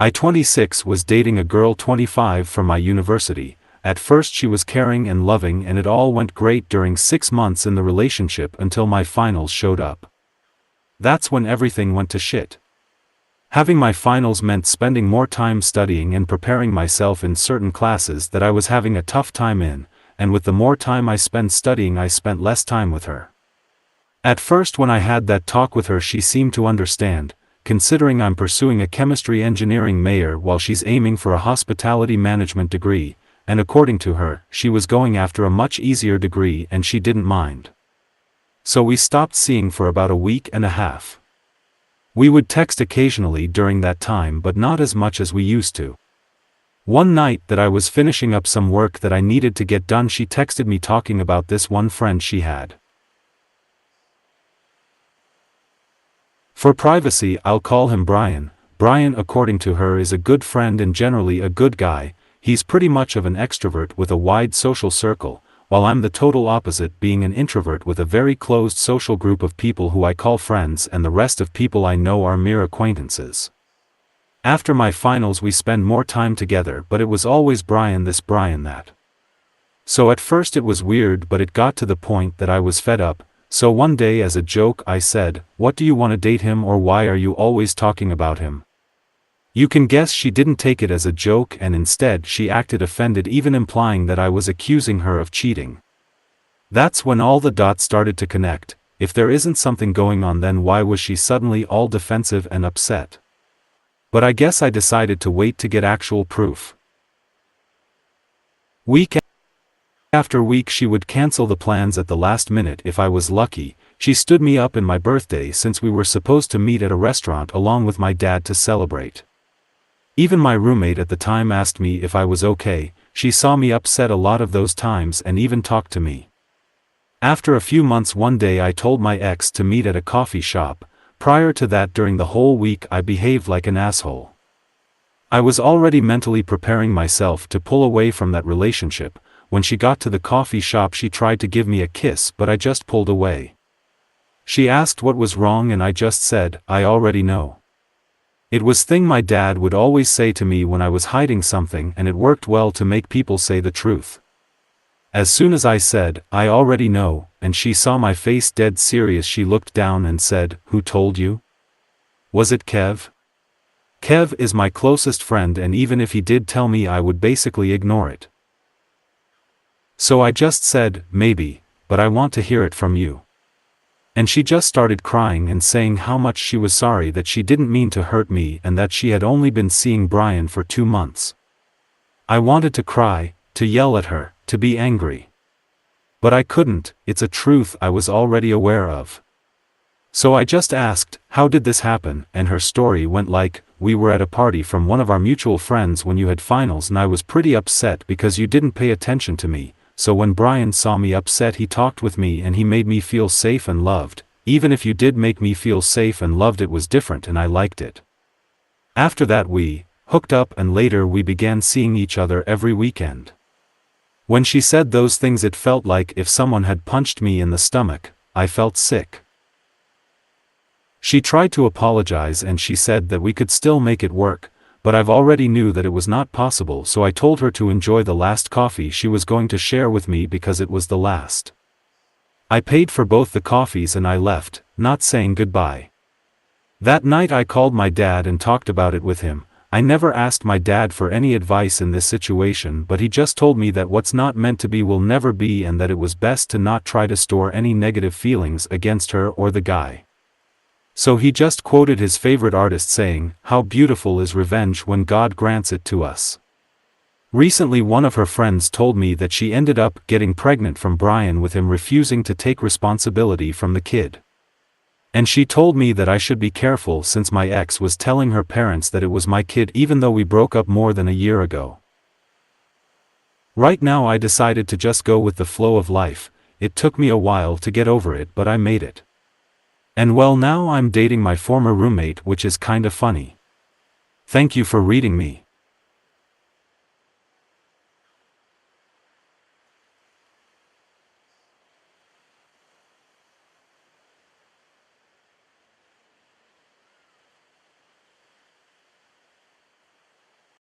I 26 was dating a girl 25 from my university. At first she was caring and loving and it all went great during 6 months in the relationship until my finals showed up. That's when everything went to shit. Having my finals meant spending more time studying and preparing myself in certain classes that I was having a tough time in, and with the more time I spent studying I spent less time with her. At first when I had that talk with her she seemed to understand, considering I'm pursuing a chemistry engineering major while she's aiming for a hospitality management degree, and according to her, she was going after a much easier degree and she didn't mind. So we stopped seeing for about a week and a half. We would text occasionally during that time but not as much as we used to. One night that I was finishing up some work that I needed to get done she texted me talking about this one friend she had. For privacy I'll call him Brian. Brian according to her is a good friend and generally a good guy. He's pretty much of an extrovert with a wide social circle, while I'm the total opposite being an introvert with a very closed social group of people who I call friends and the rest of people I know are mere acquaintances. After my finals we spend more time together but it was always Brian this Brian that. So at first it was weird but it got to the point that I was fed up, so one day as a joke I said, "What do you want to date him or why are you always talking about him?" You can guess she didn't take it as a joke and instead she acted offended even implying that I was accusing her of cheating. That's when all the dots started to connect. If there isn't something going on then why was she suddenly all defensive and upset? But I guess I decided to wait to get actual proof. Week after week she would cancel the plans at the last minute if I was lucky. She stood me up in my birthday since we were supposed to meet at a restaurant along with my dad to celebrate. Even my roommate at the time asked me if I was okay. She saw me upset a lot of those times and even talked to me. After a few months one day I told my ex to meet at a coffee shop. Prior to that during the whole week I behaved like an asshole. I was already mentally preparing myself to pull away from that relationship. When she got to the coffee shop she tried to give me a kiss but I just pulled away. She asked what was wrong and I just said, "I already know." It was thing my dad would always say to me when I was hiding something and it worked well to make people say the truth. As soon as I said, "I already know," and she saw my face dead serious she looked down and said, "Who told you? Was it Kev?" Kev is my closest friend and even if he did tell me I would basically ignore it. So I just said, "Maybe, but I want to hear it from you." And she just started crying and saying how much she was sorry that she didn't mean to hurt me and that she had only been seeing Brian for 2 months. I wanted to cry, to yell at her, to be angry. But I couldn't, it's a truth I was already aware of. So I just asked, "How did this happen?" and her story went like, "We were at a party from one of our mutual friends when you had finals and I was pretty upset because you didn't pay attention to me. So when Brian saw me upset he talked with me and he made me feel safe and loved. Even if you did make me feel safe and loved it was different and I liked it. After that we hooked up and later we began seeing each other every weekend." When she said those things it felt like if someone had punched me in the stomach. I felt sick. She tried to apologize and she said that we could still make it work. But I've already knew that it was not possible so I told her to enjoy the last coffee she was going to share with me because it was the last. I paid for both the coffees and I left, not saying goodbye. That night I called my dad and talked about it with him. I never asked my dad for any advice in this situation but he just told me that what's not meant to be will never be and that it was best to not try to store any negative feelings against her or the guy. So he just quoted his favorite artist saying, "How beautiful is revenge when God grants it to us." Recently one of her friends told me that she ended up getting pregnant from Brian with him refusing to take responsibility from the kid. And she told me that I should be careful since my ex was telling her parents that it was my kid even though we broke up more than a year ago. Right now I decided to just go with the flow of life. It took me a while to get over it but I made it. And well now I'm dating my former roommate which is kinda funny. Thank you for reading me.